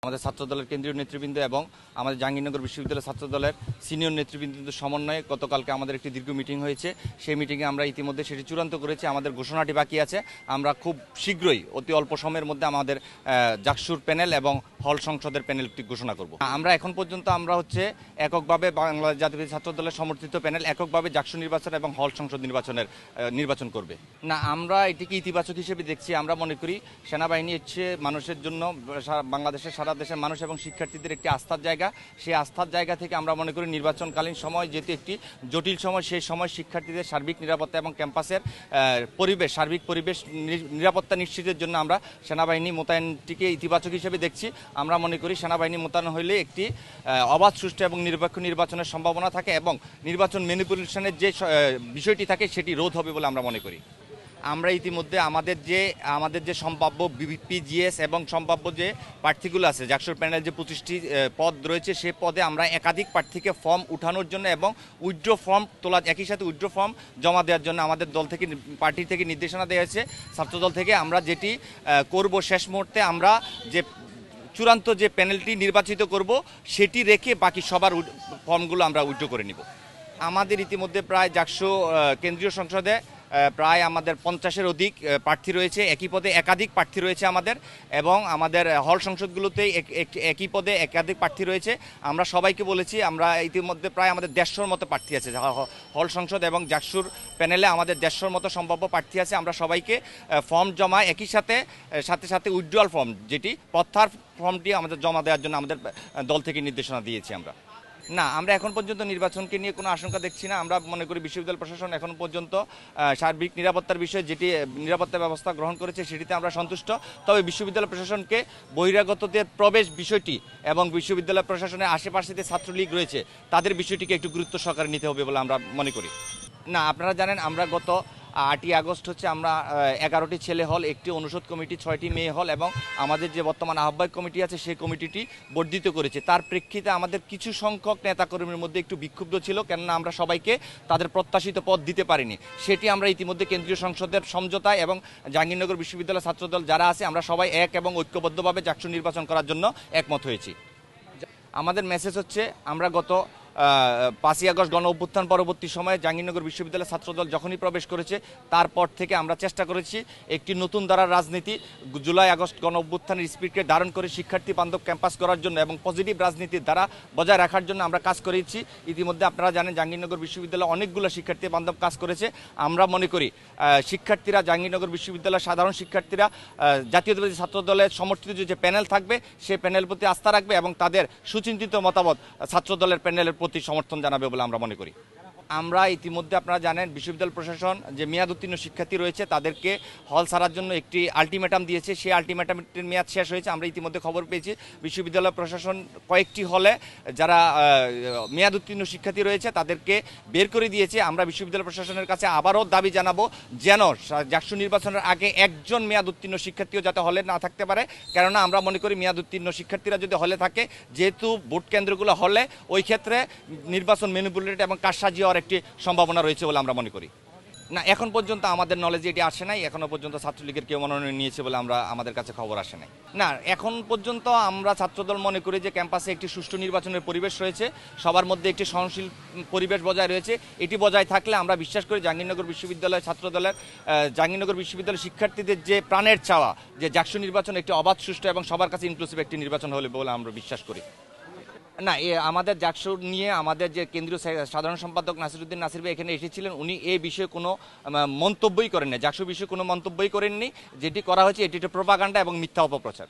আমাদের ছাত্রদলের কেন্দ্রীয় নেতৃবৃন্দ এবং আমাদের জাহাঙ্গীরনগর বিশ্ববিদ্যালয়ের ছাত্রদলের সিনিয়র নেতৃবৃন্দের সমন্বয়ে গতকালকে আমাদের একটি দীর্ঘ মিটিং হয়েছে। সেই মিটিংয়ে আমরা ইতিমধ্যে সেটি চূড়ান্ত করেছি। আমাদের ঘোষণাটি বাকি আছে। আমরা খুব শীঘ্রই অতি অল্প সময়ের মধ্যে আমাদের জাকসুর প্যানেল এবং হল সংসদের প্যানেলটি ঘোষণা করব। আমরা এখন পর্যন্ত আমরা এককভাবে বাংলাদেশ জাতীয় ছাত্রদলের সমর্থিত প্যানেল এককভাবে জাকসু নির্বাচন এবং হল সংসদ নির্বাচন করবে। না, আমরা এটিকে ইতিবাচক হিসেবে দেখছি। আমরা মনে করি সেনাবাহিনী হচ্ছে মানুষের জন্য, বাংলাদেশের সারা দেশের মানুষ এবং শিক্ষার্থীদের একটি আস্থার জায়গা। সেই আস্থার জায়গা থেকে আমরা মনে করি নির্বাচনকালীন সময় যেহেতু একটি জটিল সময়, সেই সময় শিক্ষার্থীদের সার্বিক নিরাপত্তা এবং ক্যাম্পাসের সার্বিক পরিবেশ নিরাপত্তা নিশ্চিতের জন্য আমরা সেনাবাহিনী মোতায়েনটিকে ইতিবাচক হিসেবে দেখছি। আমরা মনে করি সেনাবাহিনী মোতায়েন হইলে একটি অবাধ, সুষ্ঠু এবং নিরপেক্ষ নির্বাচনের সম্ভাবনা থাকে এবং নির্বাচন ম্যানিপুলেশনের যে বিষয়টি থাকে সেটি রোধ হবে বলে আমরা মনে করি। আমরা ইতিমধ্যে আমাদের যে সম্ভাব্য পিজিএস এবং সম্ভাব্য যে প্রার্থীগুলো আছে, জাকসুর প্যানেল যে 25টি পদ রয়েছে, সে পদে আমরা একাধিক প্রার্থীকে ফর্ম উঠানোর জন্য এবং উইথড্র ফর্ম তোলা, একই সাথে উইথড্র ফর্ম জমা দেওয়ার জন্য আমাদের দল থেকে, পার্টি থেকে নির্দেশনা দেওয়া হয়েছে। ছাত্রদল থেকে আমরা যেটি করব, শেষ মুহূর্তে আমরা যে চূড়ান্ত যে প্যানেলটি নির্বাচিত করব সেটি রেখে বাকি সবার ফর্মগুলো আমরা উইথড্র করে নিব। আমাদের ইতিমধ্যে প্রায় জাকসু কেন্দ্রীয় সংসদে প্রায় আমাদের 50-এর অধিক প্রার্থী রয়েছে। একই পদে একাধিক প্রার্থী রয়েছে আমাদের, এবং আমাদের হল সংসদগুলোতে একই পদে একাধিক প্রার্থী রয়েছে। আমরা সবাইকে বলেছি, আমরা ইতিমধ্যে প্রায় আমাদের 150-র মতো প্রার্থী আছে হল সংসদ এবং জাকসুর প্যানেলে। আমাদের 150-র মতো সম্ভাব্য প্রার্থী আছে। আমরা সবাইকে ফর্ম জমা, একই সাথে উইথড্রয়াল ফর্ম, যেটি প্রত্যাহার ফর্মটি আমাদের জমা দেওয়ার জন্য আমাদের দল থেকে নির্দেশনা দিয়েছি আমরা। না, আমরা এখন পর্যন্ত নির্বাচনকে নিয়ে কোনো আশঙ্কা দেখছি না। আমরা মনে করি বিশ্ববিদ্যালয় প্রশাসন এখন পর্যন্ত সার্বিক নিরাপত্তার বিষয়ে যেটি নিরাপত্তা ব্যবস্থা গ্রহণ করেছে সেটিতে আমরা সন্তুষ্ট। তবে বিশ্ববিদ্যালয় প্রশাসনকে বহিরাগতদের প্রবেশ বিষয়টি এবং বিশ্ববিদ্যালয় প্রশাসনের আশেপাশে যে ছাত্রলীগ রয়েছে তাদের বিষয়টিকে একটু গুরুত্ব সহকারে নিতে হবে বলে আমরা মনে করি। না, আপনারা জানেন আমরা গত 8ই আগস্ট আমরা 11টি ছেলে হল, একটি অনুষদ কমিটি, 6টি মেয়ে হল এবং আমাদের যে বর্তমান আহ্বায়ক কমিটি আছে সেই কমিটিটি বর্ধিত করেছে। তার প্রেক্ষিতে আমাদের কিছু সংখ্যক নেতাকর্মীর মধ্যে একটু বিক্ষুব্ধ ছিল, কেননা আমরা সবাইকে তাদের প্রত্যাশিত পদ দিতে পারিনি। সেটি আমরা ইতিমধ্যে কেন্দ্রীয় সংসদের সমঝোতায় এবং জাহাঙ্গীরনগর বিশ্ববিদ্যালয় ছাত্রদল যারা আছে আমরা সবাই এক এবং ঐক্যবদ্ধভাবে জাকসু নির্বাচন করার জন্য একমত হয়েছি। আমাদের মেসেজ হচ্ছে, আমরা গত 5ই আগস্ট গণ অভ্যুত্থান পরবর্তী সময়ে জাহাঙ্গীরনগর বিশ্ববিদ্যালয় ছাত্রদল যখনই প্রবেশ করেছে তারপর থেকে আমরা চেষ্টা করেছি একটি নতুন ধারার রাজনীতি, জুলাই আগস্ট গণ অভ্যুত্থানের স্পিরিটকে ধারণ করে শিক্ষার্থী বান্ধব ক্যাম্পাস করার জন্য এবং পজিটিভ রাজনীতির ধারা বজায় রাখার জন্য আমরা কাজ করেছি। ইতিমধ্যে আপনারা জানেন জাহাঙ্গীরনগর বিশ্ববিদ্যালয় অনেকগুলো শিক্ষার্থী বান্ধব কাজ করেছে। আমরা মনে করি শিক্ষার্থীরা, জাহাঙ্গীরনগর বিশ্ববিদ্যালয়ের সাধারণ শিক্ষার্থীরা জাতীয়তাবাদী ছাত্রদলের সমর্থিত যে প্যানেল থাকবে সেই প্যানেলের প্রতি আস্থা রাখবে এবং তাদের সুচিন্তিত মতামত ছাত্রদলের প্যানেলের প্রতি সমর্থন জানাবে বলে আমরা মনে করি। আমরা ইতিমধ্যে আপনারা জানেন বিশ্ববিদ্যালয় প্রশাসন যে মেয়াদ উত্তীর্ণ শিক্ষার্থী রয়েছে তাদেরকে হল ছাড়ার জন্য একটি আলটিমেটাম দিয়েছে। সেই আলটিমেটামের মেয়াদ শেষ হয়েছে। আমরা ইতিমধ্যে খবর পেয়েছি বিশ্ববিদ্যালয় প্রশাসন কয়েকটি হলে যারা মেয়াদ উত্তীর্ণ শিক্ষার্থী রয়েছে তাদেরকে বের করে দিয়েছে। আমরা বিশ্ববিদ্যালয় প্রশাসনের কাছে আবারও দাবি জানাবো যেন জাকসু নির্বাচনের আগে একজন মেয়াদ উত্তীর্ণ শিক্ষার্থীও যাতে হলে না থাকতে পারে, কেননা আমরা মনে করি মেয়াদ উত্তীর্ণ শিক্ষার্থীরা যদি হলে থাকে, যেহেতু ভোট কেন্দ্রগুলো হলে, ওই ক্ষেত্রে নির্বাচন ম্যানিপুলেট এবং কারসাজি হওয়ার একটি সম্ভাবনা রয়েছে বলে আমরা মনে করি। না, এখন পর্যন্ত আমাদের নলেজে এটি আসে নাই। এখনো পর্যন্ত ছাত্রলীগের কেউ মনোনয়ন নিয়েছে বলে আমাদের কাছে খবর আসে নাই। না, এখন পর্যন্ত আমরা ছাত্রদল মনে করি যে ক্যাম্পাসে একটি সুষ্ঠু নির্বাচনের পরিবেশ রয়েছে, সবার মধ্যে একটি সহনশীল পরিবেশ বজায় রয়েছে। এটি বজায় থাকলে আমরা বিশ্বাস করি জাহাঙ্গীরনগর বিশ্ববিদ্যালয় ছাত্রদলের, জাহাঙ্গীরনগর বিশ্ববিদ্যালয় শিক্ষার্থীদের যে প্রাণের চাওয়া যে জাকসু নির্বাচন একটি অবাধ, সুষ্ঠু এবং সবার কাছে ইনক্লুসিভ একটি নির্বাচন হলে বলে আমরা বিশ্বাস করি। না, আমাদের জাকসু নিয়ে আমাদের যে কেন্দ্রীয় সাধারণ সম্পাদক নাসিরউদ্দিন নাসির ভাই এখানে এসেছিলেন, উনি এই বিষয়ে কোনো মন্তব্যই করেননি, জাকসু বিষয়ে কোনো মন্তব্যই করেননি। যেটি করা হয়েছে এটি প্রোপাগান্ডা এবং মিথ্যা অপপ্রচার।